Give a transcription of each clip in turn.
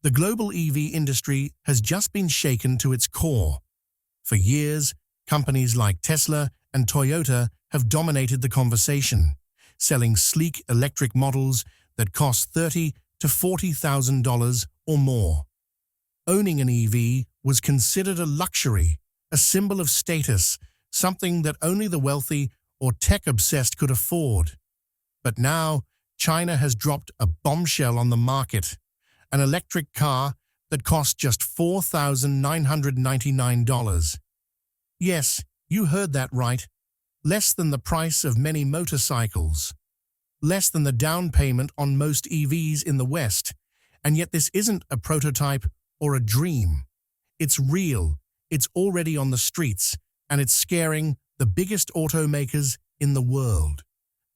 The global EV industry has just been shaken to its core. For years, companies like Tesla and Toyota have dominated the conversation, selling sleek electric models that cost $30,000 to $40,000 or more. Owning an EV was considered a luxury, a symbol of status, something that only the wealthy or tech-obsessed could afford. But now, China has dropped a bombshell on the market, an electric car that costs just $4,999. Yes, you heard that right. Less than the price of many motorcycles. Less than the down payment on most EVs in the West. And yet this isn't a prototype or a dream. It's real, it's already on the streets, and it's scaring the biggest automakers in the world.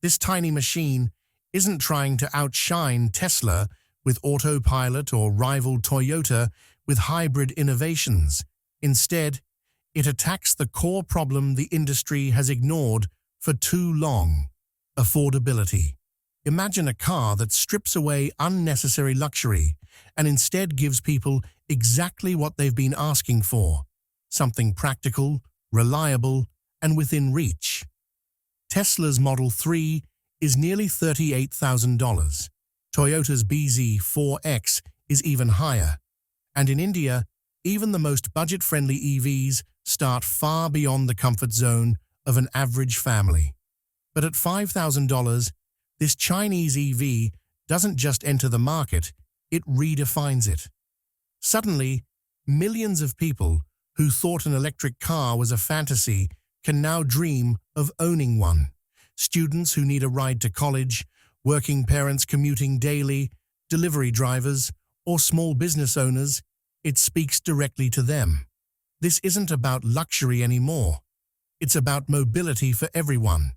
This tiny machine isn't trying to outshine Tesla with autopilot or rival Toyota with hybrid innovations. Instead, it attacks the core problem the industry has ignored for too long: affordability. Imagine a car that strips away unnecessary luxury and instead gives people exactly what they've been asking for: something practical, reliable, and within reach. Tesla's Model 3 is nearly $38,000. Toyota's BZ4X is even higher. And in India, even the most budget-friendly EVs start far beyond the comfort zone of an average family. But at $5,000, this Chinese EV doesn't just enter the market, it redefines it. Suddenly, millions of people who thought an electric car was a fantasy can now dream of owning one. Students who need a ride to college, working parents commuting daily, delivery drivers, or small business owners, it speaks directly to them. This isn't about luxury anymore. It's about mobility for everyone.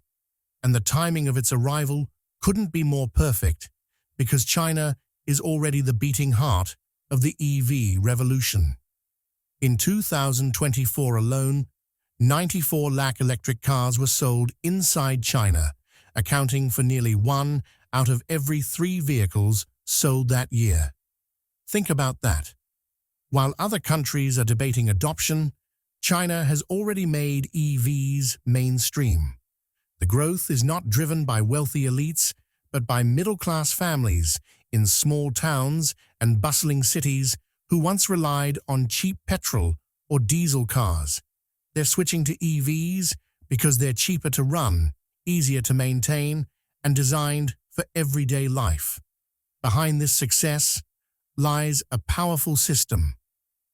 And the timing of its arrival couldn't be more perfect, because China is already the beating heart of the EV revolution. In 2024 alone, 94 lakh electric cars were sold inside China, accounting for nearly 1 out of every 3 vehicles sold that year. Think about that. While other countries are debating adoption, China has already made EVs mainstream. The growth is not driven by wealthy elites, but by middle-class families in small towns and bustling cities who once relied on cheap petrol or diesel cars. They're switching to EVs because they're cheaper to run, easier to maintain, and designed for everyday life. Behind this success lies a powerful system.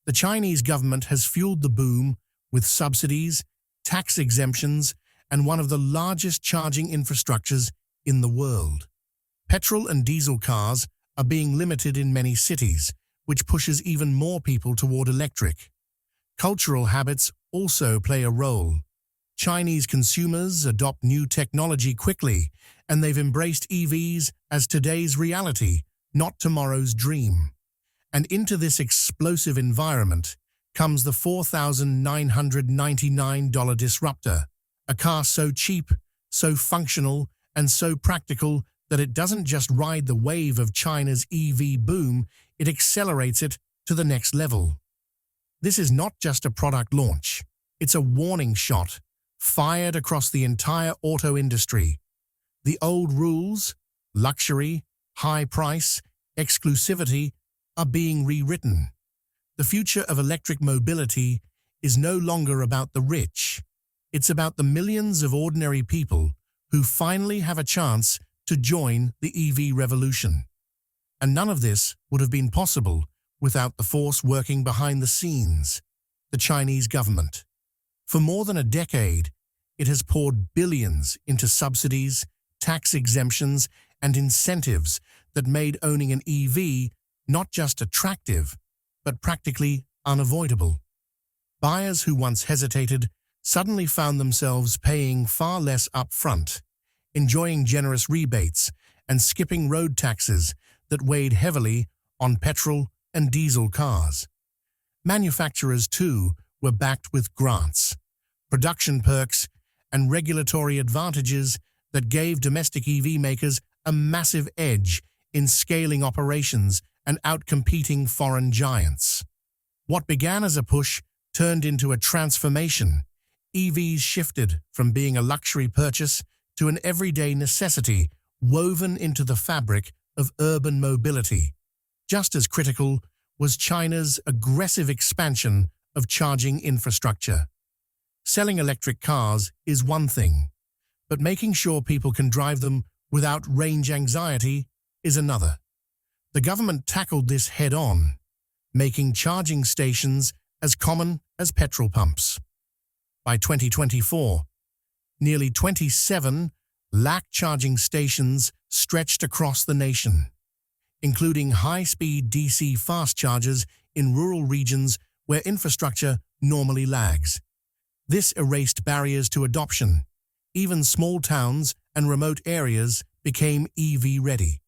The Chinese government has fueled the boom with subsidies, tax exemptions, and one of the largest charging infrastructures in the world. Petrol and diesel cars are being limited in many cities, which pushes even more people toward electric. Cultural habits also play a role. Chinese consumers adopt new technology quickly, and they've embraced EVs as today's reality, not tomorrow's dream. And into this explosive environment comes the $4,999 Disruptor, a car so cheap, so functional, and so practical that it doesn't just ride the wave of China's EV boom, it accelerates it to the next level. This is not just a product launch, it's a warning shot, fired across the entire auto industry. The old rules, luxury, high price, exclusivity, are being rewritten. The future of electric mobility is no longer about the rich. It's about the millions of ordinary people who finally have a chance to join the EV revolution. And none of this would have been possible without the force working behind the scenes, the Chinese government. For more than a decade, it has poured billions into subsidies, tax exemptions, and incentives that made owning an EV not just attractive, but practically unavoidable. Buyers who once hesitated suddenly found themselves paying far less upfront, enjoying generous rebates, and skipping road taxes that weighed heavily on petrol and diesel cars. Manufacturers, too, were backed with grants, production perks, and regulatory advantages that gave domestic EV makers a massive edge in scaling operations and outcompeting foreign giants. What began as a push turned into a transformation. EVs shifted from being a luxury purchase to an everyday necessity woven into the fabric of urban mobility. Just as critical was China's aggressive expansion of charging infrastructure. Selling electric cars is one thing, but making sure people can drive them without range anxiety is another. The government tackled this head-on, making charging stations as common as petrol pumps. By 2024, nearly 27 lakh charging stations stretched across the nation, including high-speed DC fast chargers in rural regions where infrastructure normally lags. This erased barriers to adoption. Even small towns and remote areas became EV-ready.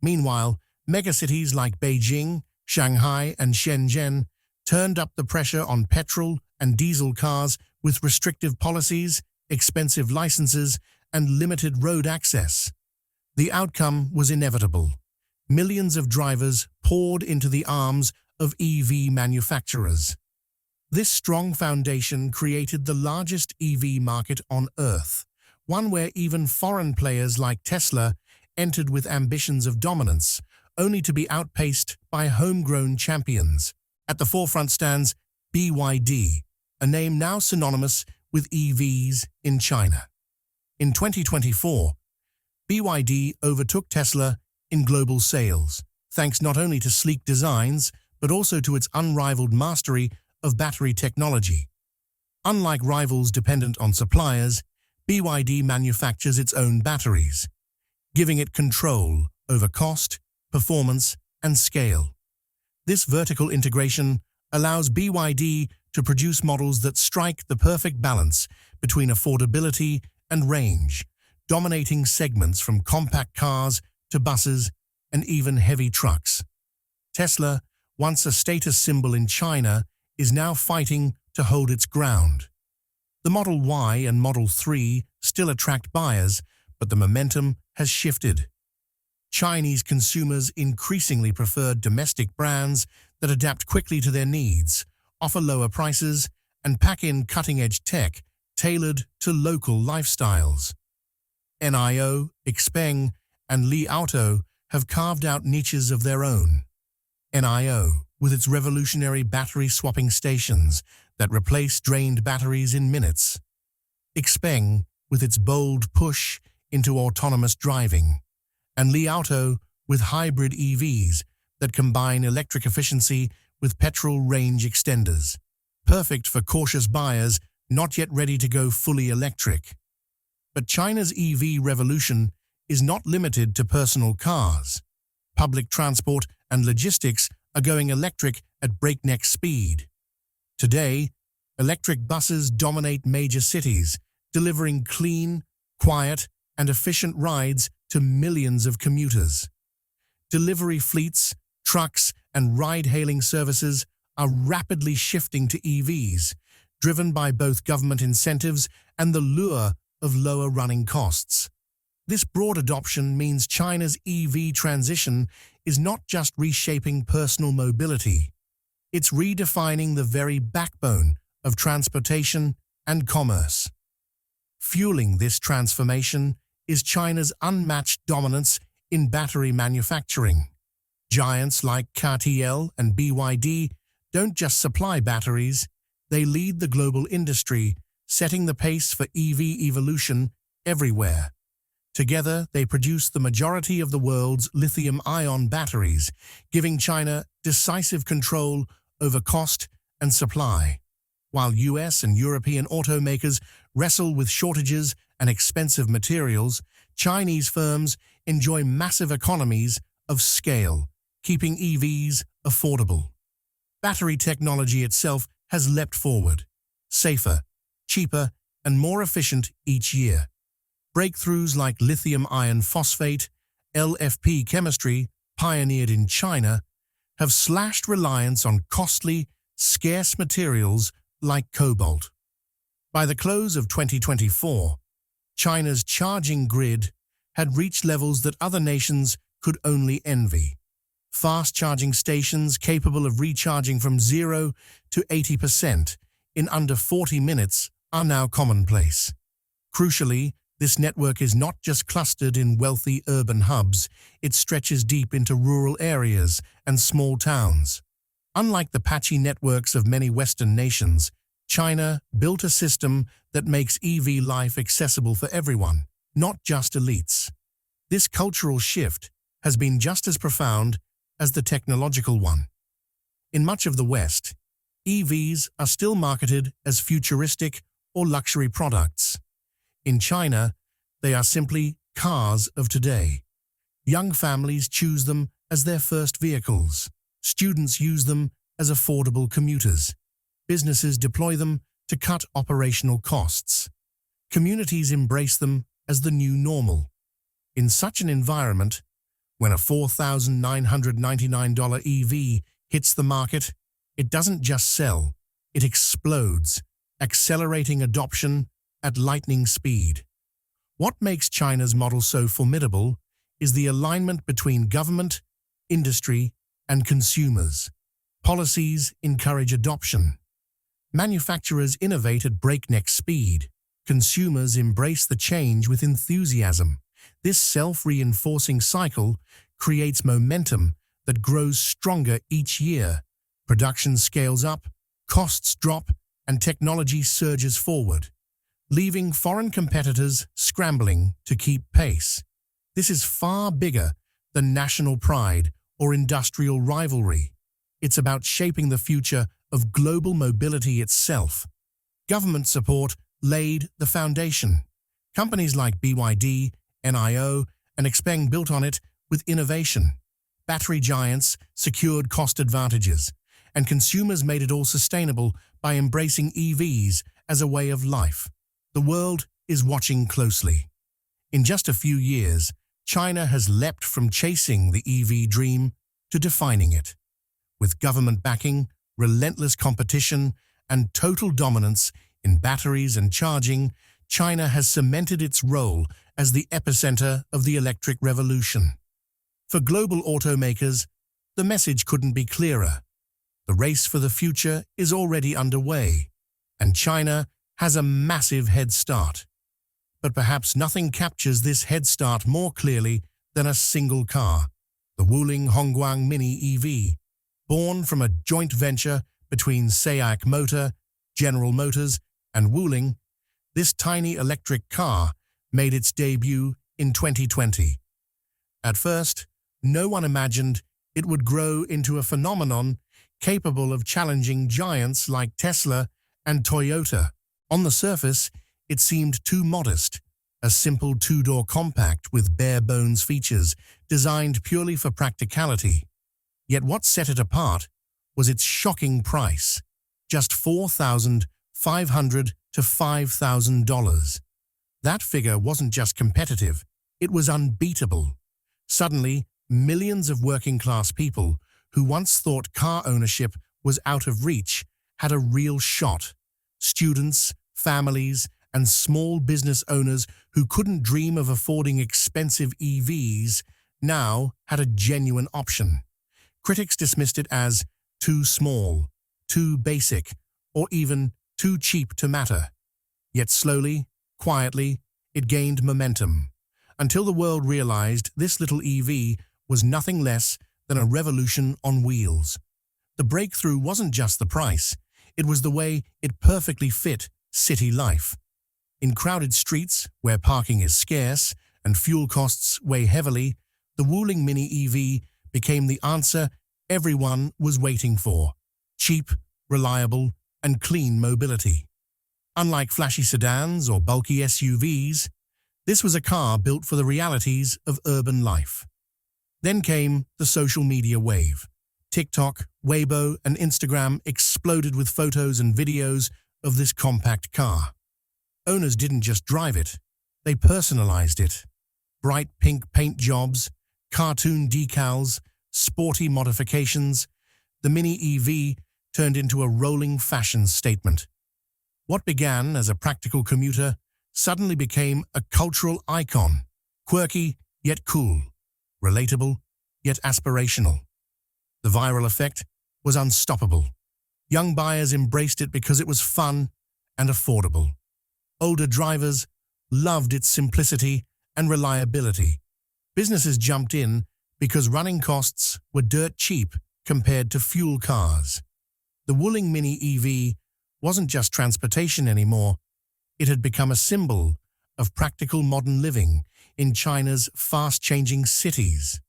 Meanwhile, megacities like Beijing, Shanghai, and Shenzhen turned up the pressure on petrol and diesel cars with restrictive policies, expensive licenses, and limited road access. The outcome was inevitable. Millions of drivers poured into the arms of EV manufacturers. This strong foundation created the largest EV market on Earth, one where even foreign players like Tesla entered with ambitions of dominance, only to be outpaced by homegrown champions. At the forefront stands BYD, a name now synonymous with EVs in China. In 2024, BYD overtook Tesla in global sales, thanks not only to sleek designs, but also to its unrivaled mastery of battery technology. Unlike rivals dependent on suppliers, BYD manufactures its own batteries, giving it control over cost, performance, and scale. This vertical integration allows BYD to produce models that strike the perfect balance between affordability and range, dominating segments from compact cars to buses and even heavy trucks. Tesla, once a status symbol in China, is now fighting to hold its ground. The Model Y and Model 3 still attract buyers, but the momentum has shifted. Chinese consumers increasingly prefer domestic brands that adapt quickly to their needs, offer lower prices, and pack in cutting-edge tech tailored to local lifestyles. NIO, Xpeng, and Li Auto have carved out niches of their own. NIO, with its revolutionary battery-swapping stations that replace drained batteries in minutes. Xpeng, with its bold push into autonomous driving. And Li Auto, with hybrid EVs that combine electric efficiency with petrol range extenders. Perfect for cautious buyers not yet ready to go fully electric. But China's EV revolution is not limited to personal cars. Public transport and logistics are going electric at breakneck speed. Today, electric buses dominate major cities, delivering clean, quiet, and efficient rides to millions of commuters. Delivery fleets, trucks, and ride-hailing services are rapidly shifting to EVs, driven by both government incentives and the lure of lower running costs. This broad adoption means China's EV transition is not just reshaping personal mobility, it's redefining the very backbone of transportation and commerce. Fueling this transformation is China's unmatched dominance in battery manufacturing. Giants like CATL and BYD don't just supply batteries, they lead the global industry, setting the pace for EV evolution everywhere. Together, they produce the majority of the world's lithium-ion batteries, giving China decisive control over cost and supply. While US and European automakers wrestle with shortages and expensive materials, Chinese firms enjoy massive economies of scale, keeping EVs affordable. Battery technology itself has leapt forward, safer, cheaper, and more efficient each year. Breakthroughs like lithium iron phosphate, LFP chemistry, pioneered in China, have slashed reliance on costly, scarce materials like cobalt. By the close of 2024, China's charging grid had reached levels that other nations could only envy. Fast charging stations capable of recharging from 0 to 80% in under 40 minutes are now commonplace. Crucially, this network is not just clustered in wealthy urban hubs, it stretches deep into rural areas and small towns. Unlike the patchy networks of many Western nations, China built a system that makes EV life accessible for everyone, not just elites. This cultural shift has been just as profound as the technological one. In much of the West, EVs are still marketed as futuristic or luxury products. In China, they are simply cars of today. Young families choose them as their first vehicles. Students use them as affordable commuters. Businesses deploy them to cut operational costs. Communities embrace them as the new normal. In such an environment, when a $4,999 EV hits the market, it doesn't just sell, it explodes, accelerating adoption at lightning speed. What makes China's model so formidable is the alignment between government, industry, and consumers. Policies encourage adoption. Manufacturers innovate at breakneck speed. Consumers embrace the change with enthusiasm. This self-reinforcing cycle creates momentum that grows stronger each year. Production scales up, costs drop, and technology surges forward, leaving foreign competitors scrambling to keep pace. This is far bigger than national pride or industrial rivalry. It's about shaping the future of global mobility itself. Government support laid the foundation. Companies like BYD, NIO, and XPeng built on it with innovation. Battery giants secured cost advantages, and consumers made it all sustainable by embracing EVs as a way of life. The world is watching closely. In just a few years, China has leapt from chasing the EV dream to defining it. With government backing, relentless competition, and total dominance in batteries and charging, China has cemented its role as the epicenter of the electric revolution. For global automakers, the message couldn't be clearer. The race for the future is already underway, and China has a massive head start. But perhaps nothing captures this head start more clearly than a single car, the Wuling Hongguang Mini EV. Born from a joint venture between SAIC Motor, General Motors, and Wuling, this tiny electric car made its debut in 2020. At first, no one imagined it would grow into a phenomenon capable of challenging giants like Tesla and Toyota. On the surface, it seemed too modest, a simple two-door compact with bare-bones features designed purely for practicality. Yet what set it apart was its shocking price, just $4,500 to $5,000. That figure wasn't just competitive, it was unbeatable. Suddenly, millions of working-class people who once thought car ownership was out of reach had a real shot. Students, families, and small business owners who couldn't dream of affording expensive EVs now had a genuine option. Critics dismissed it as too small, too basic, or even too cheap to matter. Yet slowly, quietly, it gained momentum, until the world realized this little EV was nothing less than a revolution on wheels. The breakthrough wasn't just the price, it was the way it perfectly fit city life. In crowded streets, where parking is scarce and fuel costs weigh heavily, the Wuling Mini EV became the answer everyone was waiting for: cheap, reliable, and clean mobility. Unlike flashy sedans or bulky SUVs, this was a car built for the realities of urban life. Then came the social media wave. TikTok, Weibo, and Instagram exploded with photos and videos of this compact car. Owners didn't just drive it, they personalized it. Bright pink paint jobs, cartoon decals, sporty modifications, the Mini EV turned into a rolling fashion statement. What began as a practical commuter suddenly became a cultural icon, quirky yet cool, relatable yet aspirational. The viral effect was unstoppable. Young buyers embraced it because it was fun and affordable. Older drivers loved its simplicity and reliability. Businesses jumped in because running costs were dirt cheap compared to fuel cars. The Wuling Mini EV wasn't just transportation anymore. It had become a symbol of practical modern living in China's fast-changing cities.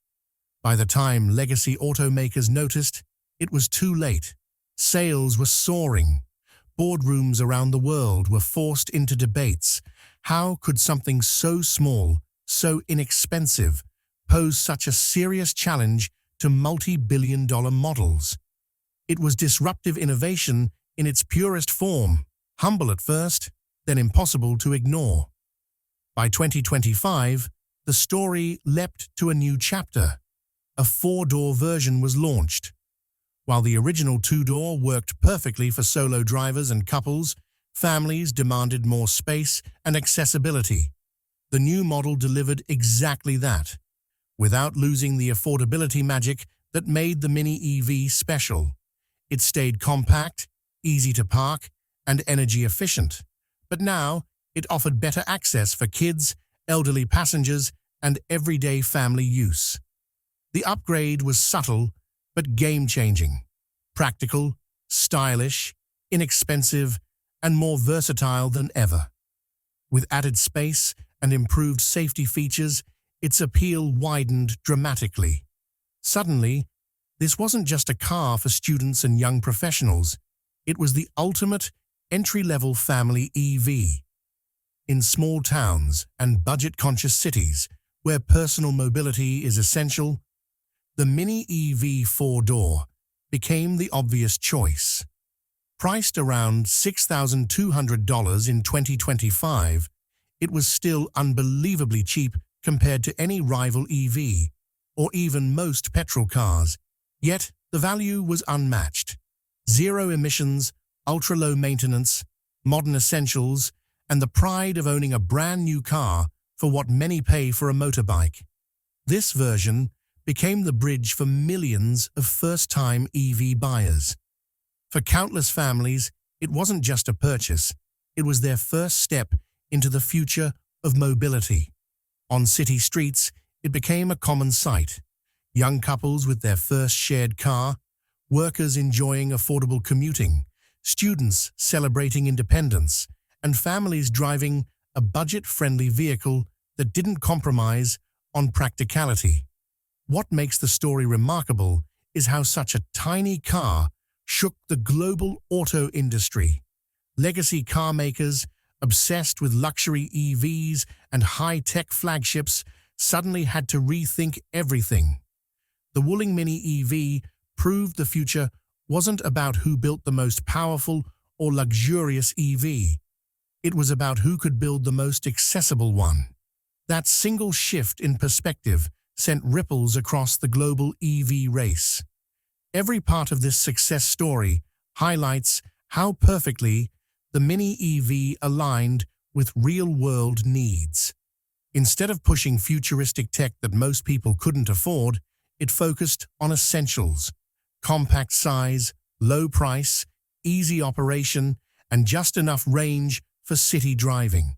By the time legacy automakers noticed, it was too late. Sales were soaring. Boardrooms around the world were forced into debates. How could something so small, so inexpensive, pose such a serious challenge to multi-billion-dollar models? It was disruptive innovation in its purest form, humble at first, then impossible to ignore. By 2025, the story leapt to a new chapter. A four-door version was launched. While the original two-door worked perfectly for solo drivers and couples, families demanded more space and accessibility. The new model delivered exactly that, without losing the affordability magic that made the Mini EV special. It stayed compact, easy to park, and energy efficient. But now, it offered better access for kids, elderly passengers, and everyday family use. The upgrade was subtle, but game-changing. Practical, stylish, inexpensive, and more versatile than ever. With added space and improved safety features, its appeal widened dramatically. Suddenly, this wasn't just a car for students and young professionals. It was the ultimate entry-level family EV. In small towns and budget-conscious cities, where personal mobility is essential, the Mini EV four-door became the obvious choice. Priced around $6,200 in 2025, it was still unbelievably cheap compared to any rival EV, or even most petrol cars. Yet, the value was unmatched. Zero emissions, ultra-low maintenance, modern essentials, and the pride of owning a brand new car for what many pay for a motorbike. This version became the bridge for millions of first-time EV buyers. For countless families, it wasn't just a purchase, it was their first step into the future of mobility. On city streets, it became a common sight. Young couples with their first shared car, workers enjoying affordable commuting, students celebrating independence, and families driving a budget-friendly vehicle that didn't compromise on practicality. What makes the story remarkable is how such a tiny car shook the global auto industry. Legacy car makers, obsessed with luxury EVs and high-tech flagships, suddenly had to rethink everything. The Wuling Mini EV proved the future wasn't about who built the most powerful or luxurious EV. It was about who could build the most accessible one. That single shift in perspective sent ripples across the global EV race. Every part of this success story highlights how perfectly the Mini EV aligned with real-world needs. Instead of pushing futuristic tech that most people couldn't afford, it focused on essentials: compact size, low price, easy operation, and just enough range for city driving.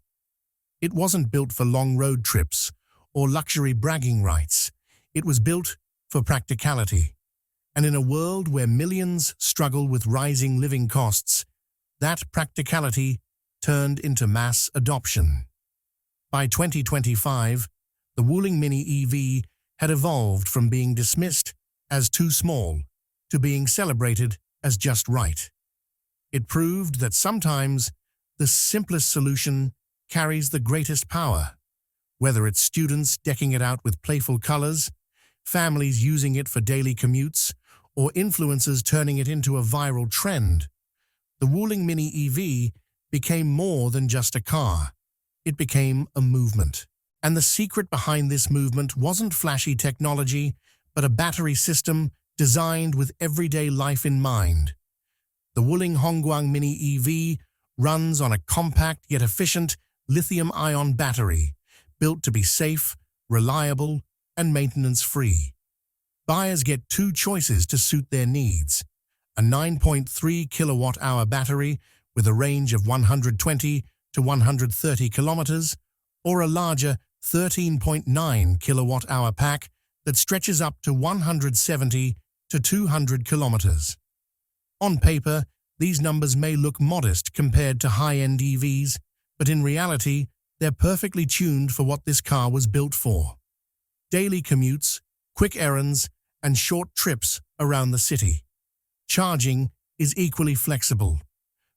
It wasn't built for long road trips or luxury bragging rights. It was built for practicality. And in a world where millions struggle with rising living costs, that practicality turned into mass adoption. By 2025, the Wuling Mini EV had evolved from being dismissed as too small to being celebrated as just right. It proved that sometimes the simplest solution carries the greatest power. Whether it's students decking it out with playful colors, families using it for daily commutes, or influencers turning it into a viral trend, the Wuling Mini EV became more than just a car. It became a movement. And the secret behind this movement wasn't flashy technology, but a battery system designed with everyday life in mind. The Wuling Hongguang Mini EV runs on a compact yet efficient lithium-ion battery, built to be safe, reliable, and maintenance-free. Buyers get two choices to suit their needs: a 9.3 kilowatt-hour battery with a range of 120 to 130 kilometers, or a larger 13.9 kilowatt-hour pack that stretches up to 170 to 200 kilometers. On paper, these numbers may look modest compared to high-end EVs, but in reality, they're perfectly tuned for what this car was built for: daily commutes, quick errands, and short trips around the city. Charging is equally flexible.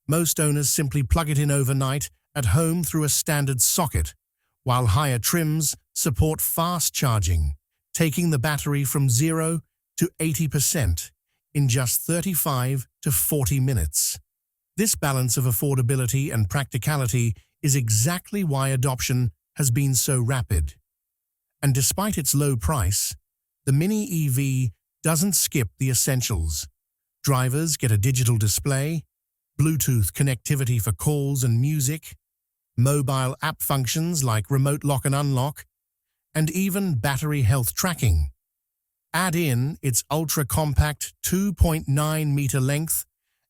Most owners simply plug it in overnight at home through a standard socket, while higher trims support fast charging, taking the battery from 0 to 80% in just 35 to 40 minutes. This balance of affordability and practicality is exactly why adoption has been so rapid. And despite its low price, the Mini EV doesn't skip the essentials. Drivers get a digital display, Bluetooth connectivity for calls and music, mobile app functions like remote lock and unlock, and even battery health tracking. Add in its ultra-compact 2.9-meter length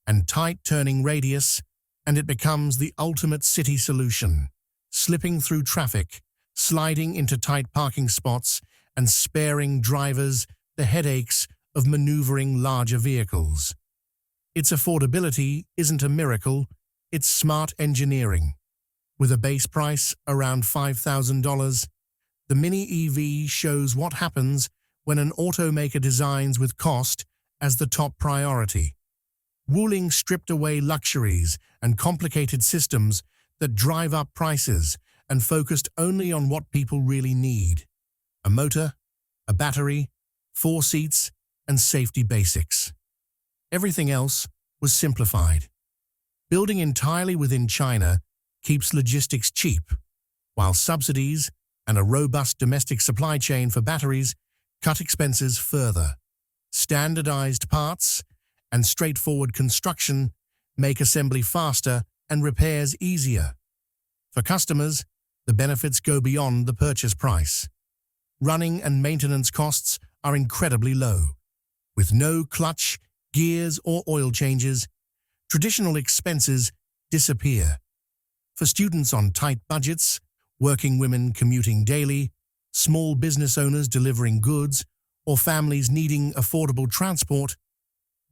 and tight turning radius, and it becomes the ultimate city solution, slipping through traffic, sliding into tight parking spots, and sparing drivers the headaches of maneuvering larger vehicles. Its affordability isn't a miracle, it's smart engineering. With a base price around $5,000, the Mini EV shows what happens when an automaker designs with cost as the top priority. Wuling stripped away luxuries and complicated systems that drive up prices and focused only on what people really need: a motor, a battery, 4 seats, and safety basics. Everything else was simplified. Building entirely within China keeps logistics cheap, while subsidies and a robust domestic supply chain for batteries cut expenses further. Standardized parts and straightforward construction make assembly faster and repairs easier. For customers, the benefits go beyond the purchase price. Running and maintenance costs are incredibly low. With no clutch, gears, or oil changes, traditional expenses disappear. For students on tight budgets, working women commuting daily, small business owners delivering goods, or families needing affordable transport,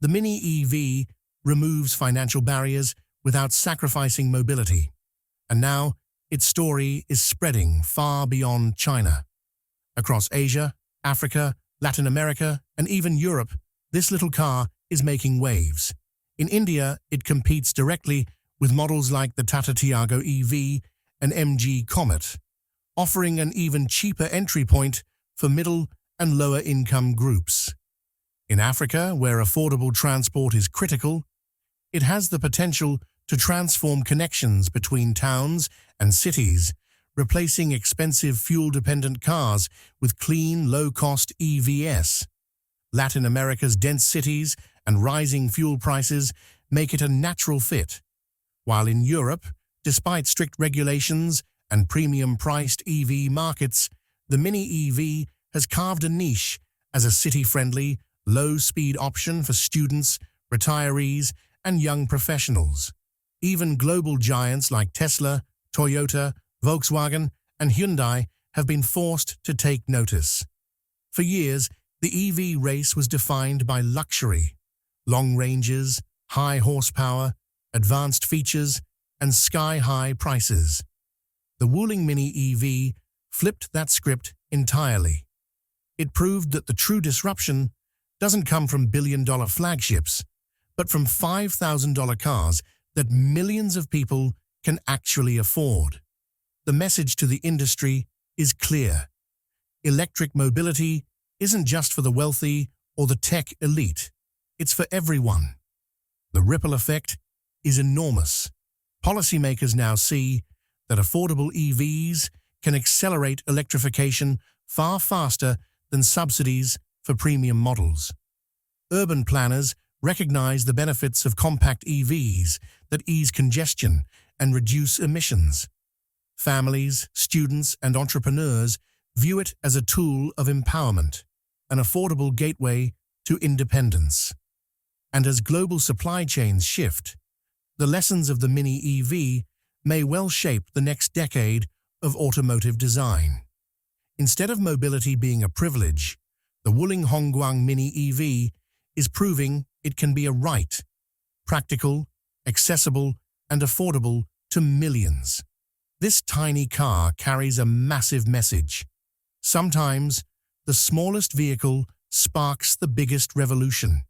the Mini EV removes financial barriers without sacrificing mobility. And now, its story is spreading far beyond China. Across Asia, Africa, Latin America, and even Europe, this little car is making waves. In India, it competes directly with models like the Tata Tiago EV and MG Comet, offering an even cheaper entry point for middle and lower income groups. In Africa, where affordable transport is critical, it has the potential to transform connections between towns and cities, replacing expensive fuel-dependent cars with clean, low-cost EVs. Latin America's dense cities and rising fuel prices make it a natural fit, while in Europe, despite strict regulations and premium-priced EV markets, the Mini EV has carved a niche as a city-friendly, low-speed option for students, retirees, and young professionals. Even global giants like Tesla, Toyota, Volkswagen, and Hyundai have been forced to take notice. For years, the EV race was defined by luxury: long ranges, high horsepower, advanced features, and sky-high prices. The Wuling Mini EV flipped that script entirely. It proved that the true disruption doesn't come from billion-dollar flagships, but from $5,000 cars that millions of people can actually afford. The message to the industry is clear. Electric mobility isn't just for the wealthy or the tech elite. It's for everyone. The ripple effect is enormous. Policymakers now see that affordable EVs can accelerate electrification far faster than subsidies for premium models. Urban planners recognize the benefits of compact EVs that ease congestion and reduce emissions. Families, students, and entrepreneurs view it as a tool of empowerment, an affordable gateway to independence. And as global supply chains shift, the lessons of the Mini EV may well shape the next decade of automotive design. Instead of mobility being a privilege, the Wuling Hongguang Mini EV is proving it can be a right, practical, accessible, and affordable to millions. This tiny car carries a massive message. Sometimes, the smallest vehicle sparks the biggest revolution.